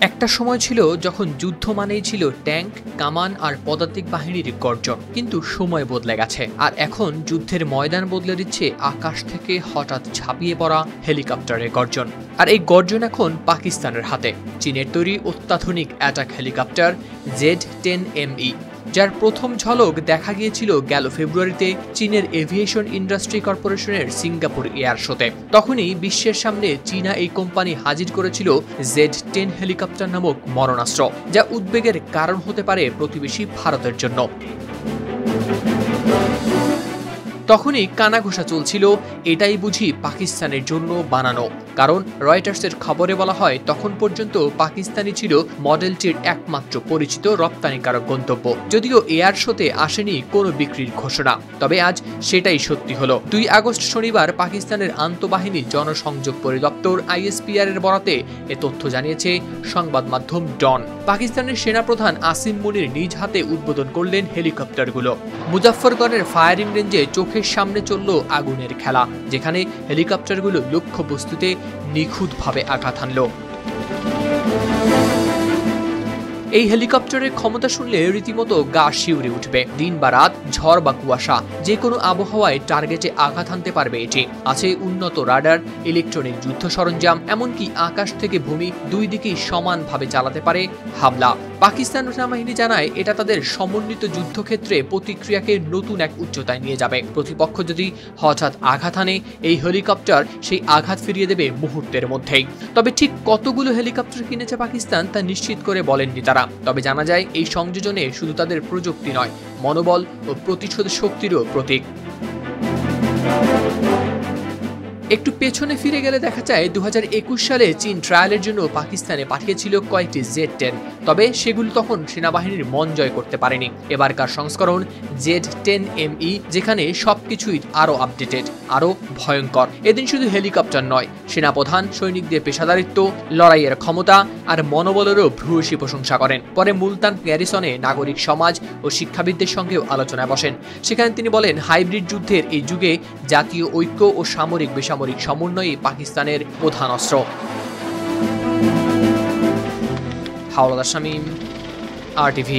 একটা সময় ছিল যখন যুদ্ধ মানেই ছিল ট্যাঙ্ক, কামান আর পদাতিক বাহিনীর গর্জন। কিন্তু সময় বদলে গেছে, আর এখন যুদ্ধের ময়দান বদলে দিচ্ছে আকাশ থেকে হঠাৎ ঝাঁপিয়ে পড়া হেলিকপ্টারের গর্জন। আর এই গর্জন এখন পাকিস্তানের হাতে। চীনের তৈরি অত্যাধুনিক অ্যাটাক হেলিকপ্টার Z-10ME, যার প্রথম ঝলক দেখা গিয়েছিল গেল ফেব্রুয়ারিতে চীনের এভিয়েশন ইন্ডাস্ট্রি কর্পোরেশনের সিঙ্গাপুর এয়ার শোতে। তখনই বিশ্বের সামনে চীনা এই কোম্পানি হাজির করেছিল Z-10 হেলিকপ্টার নামক মরণাস্ত্র, যা উদ্বেগের কারণ হতে পারে প্রতিবেশী ভারতের জন্য। তখনই কানাঘোষা চলছিল, এটাই বুঝি পাকিস্তানের জন্য বানানো। কারণ রয়টার্সের খবরে বলা হয় তখন পর্যন্ত পাকিস্তানি ছিল মডেলটির একমাত্র পরিচিত রপ্তানিকারক গন্তব্য। যদিও এয়ার শোতে আসেনি কোনো বিক্রির ঘোষণা, তবে আজ সেটাই সত্যি হলো। 2 আগস্ট শনিবার পাকিস্তানের আন্তঃবাহিনী জনসংযোগ পরিদপ্তর ISPR এর বরাতে এ তথ্য জানিয়েছে সংবাদ মাধ্যম ডন। পাকিস্তানের সেনাপ্রধান আসিম মুনির নিজ হাতে উদ্বোধন করলেন হেলিকপ্টারগুলো। মুজাফফরগড়ের ফায়ারিং রেঞ্জে চোখের সামনে চলল আগুনের খেলা, যেখানে হেলিকপ্টারগুলো লক্ষ্যবস্তুতে নিখুঁতভাবে আঘাত হানল। এই হেলিকপ্টারের ক্ষমতা শুনলে রীতিমতো গা শিউরে উঠবে। দিন বা রাত, ঝড় বা কুয়াশা, যে কোনো আবহাওয়ায় টার্গেটে আঘাত হানতে পারবে এটি। আছে উন্নত রাডার, ইলেকট্রনিক যুদ্ধ সরঞ্জাম, এমনকি আকাশ থেকে ভূমি দুই দিকেই সমানভাবে চালাতে পারে হামলা। পাকিস্তান সেনাবাহিনী জানায় এটা তাদের সমন্বিত যুদ্ধক্ষেত্রে প্রতিক্রিয়াকে নতুন এক উচ্চতায় নিয়ে যাবে। প্রতিপক্ষ যদি হঠাৎ আঘাত হানে, এই হেলিকপ্টার সেই আঘাত ফিরিয়ে দেবে মুহূর্তের মধ্যেই। তবে ঠিক কতগুলো হেলিকপ্টার কিনেছে পাকিস্তান তা নিশ্চিত করে বলেননি তারা। তবে জানা যায় এই সংযোজনে শুধু তাদের প্রযুক্তি নয়, মনোবল ও প্রতিশোধ শক্তিরও প্রতীক। একটু পেছনে ফিরে গেলে দেখা যায় 2021 সালে চীন ট্রায়ালের জন্য পাকিস্তানে পাঠিয়েছিল কয়েকটি Z-10, তবে সেগুলো তখন সেনাবাহিনীর মন জয় করতে পারেনি। এবারকার সংস্করণ Z-10ME, যেখানে সবকিছুই আরও আপডেটেড, আরও ভয়ঙ্কর। এদিন শুধু হেলিকপ্টার নয়, সেনাপ্রধান সৈনিকদের পেশাদারিত্ব, লড়াইয়ের ক্ষমতা আর মনোবলেরও ভূয়সী প্রশংসা করেন। পরে মুলতান গ্যারিসনে নাগরিক সমাজ ও শিক্ষাবিদদের সঙ্গেও আলোচনায় বসেন। সেখানে তিনি বলেন, হাইব্রিড যুদ্ধের এই যুগে জাতীয় ঐক্য ও সামরিক বেসামরিক সমন্বয়ই পাকিস্তানের প্রধান অস্ত্র। হাওলাদার শামীম, RTV।